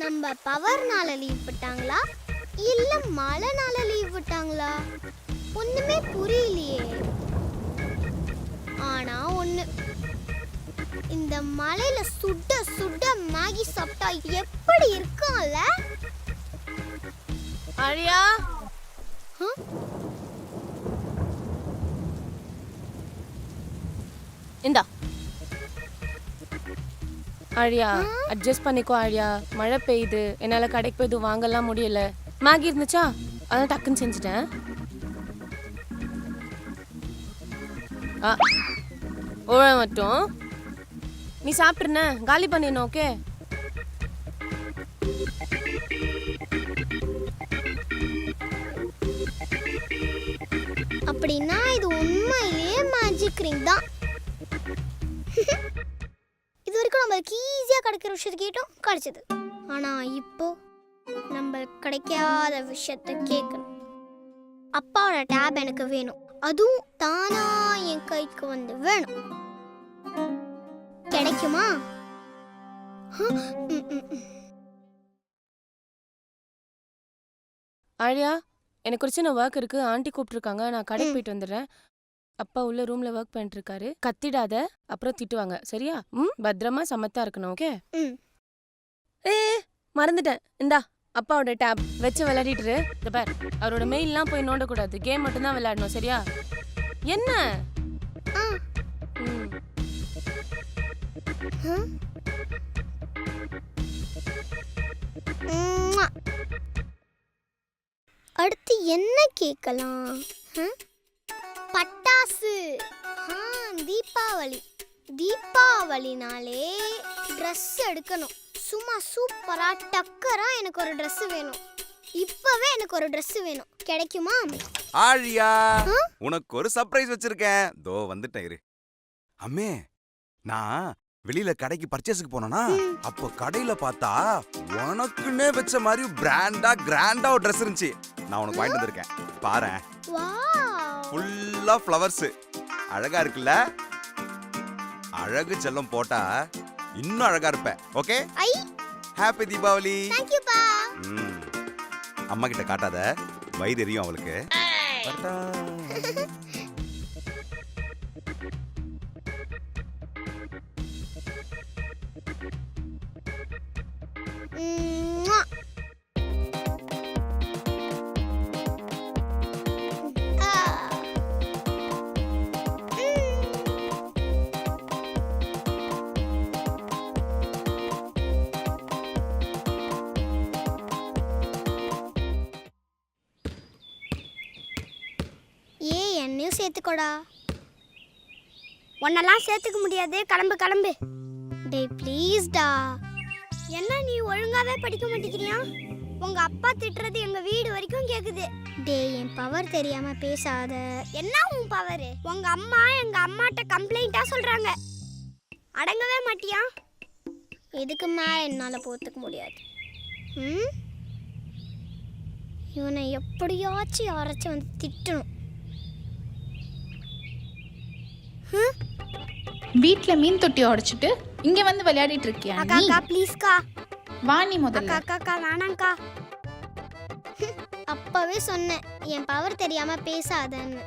நம்ம பவர்னால லீவ் விட்டாங்களா இல்ல மழைனால லீவ் விட்டாங்களா ஒண்ணுமே புரியலையே. ஆனா ஒண்ணு, இந்த மலையில சுட சுட மேகி சாப்பிட்டா எப்படி இருக்கும்ல? ஆழியா, இந்தா. ஆழியா, அட்ஜஸ்ட் பண்ணிக்கோ ஆழியா. மழை பெய்யுது, என்னால கடைக்கு போய் எதுவும் வாங்கலாம் முடியல. மேகி இருந்துச்சா, அதான் டக்குன்னு செஞ்சுட்டேன். ஓழ மட்டும் நீ சாப்பிட்றன காலி பண்ணிடணும். ஓகே, அப்படின்னா இது உண்மையிலேயே மேஜிக் ரிங் தான். இது வரைக்கும் நம்மளுக்கு ஈஸியா கிடைக்கிற விஷயத்தை கேட்டோம், கிடைச்சது. ஆனா இப்போ நம்ம கிடைக்காத விஷயத்த கேட்கணும். அப்பாவோட டேப் எனக்கு வேணும், அதுவும் தானா என் கைக்கு வந்து வேணும். கிடைக்குமா? ஆழியா, எனக்கு ஒரு சின்ன ஒர்க் இருக்கு. ஆண்டி கூப்பிட்டுருக்காங்க, நான் கடைக்கு போயிட்டு வந்துடுறேன். அப்பா உள்ள ரூம்ல ஒர்க் பண்ணிட்டு இருக்காரு. கத்திடாத, அப்புறம் திட்டுவாங்க. சரியா? பத்திரமா சமத்தா இருக்கணும். ஓகே? மறந்துட்டேன். இந்தா அப்பாவோட டேப் வச்சு விளையாடிட்டு இரு. பார், அவரோட மெயில்லாம் போய் நோண்டக்கூடாது. கேம் மட்டும் தான் விளையாடணும். சரியா? என்ன? அடுத்து என்ன கேட்கலாம்? பட்டாசு. தீபாவளி. தீபாவளினாலே ட்ரெஸ் எடுக்கணும். சும்மா சூப்பரா டக்கரா எனக்கு ஒரு ட்ரெஸ் வேணும். இப்பவே எனக்கு ஒரு ட்ரெஸ் வேணும். கிடைக்குமா? ஆழியா, உனக்கு ஒரு சர்ப்ரைஸ் வச்சிருக்கேன். தோ வந்துட்டேன் இரு. அம்மே, நான் வெளியில கடைக்கு பர்ச்சேஸ்க்கு போனேனா, அப்போ கடையில பார்த்தா உனக்குன்னே வச்ச மாதிரி பிராண்டா கிராண்டா ஒரு ட்ரெஸ் இருந்துச்சு. நான் உனக்கு வாங்கிட்டு வந்திருக்கேன், பாரேன். ஃபுல்லா ஃப்ளவர்ஸ். அழகா இருக்குல்ல? அழகு செல்லம் போட்டா இன்னும் அழகா இருப்ப. ஓகே? ஹாப்பி தீபாவளி. தேங்க்யூ பா. அம்மா கிட்ட காட்டாத, வயிறு எரியும் அவளுக்கு. என்னையும் சேர்த்துக்கோடா. உன்னெல்லாம் சேர்த்துக்க முடியாது. கிளம்பு கிளம்பு. டேய் ப்ளீஸ் டா. என்ன நீ ஒழுங்காவே படிக்க மாட்டேங்கிறியா? உங்க அப்பா திட்டுறது எங்க வீடு வரைக்கும் கேக்குது. டேய், என் பவர் தெரியாம பேசாத. என்ன உன் பவர்? உங்க அம்மா எங்க அம்மாட்ட கம்ப்ளைண்டா சொல்றாங்க. அடங்கவே மாட்டியா? எதுக்கு மேல என்னால போத்துக்க முடியாது. இவனை எப்படியாச்சும் யாராச்சும் வந்து திட்டணும். வீட்ல மீன் தொட்டி உடைச்சிட்டு இங்க வந்து விளையாடிட்டு இருக்கியா நீ? அக்கா ப்ளீஸ் கா. வா நீ முதல்ல. அக்கா வேணாம்க்கா. அப்பவே சொன்னேன் என் பவர் தெரியாம பேசாதன்னு.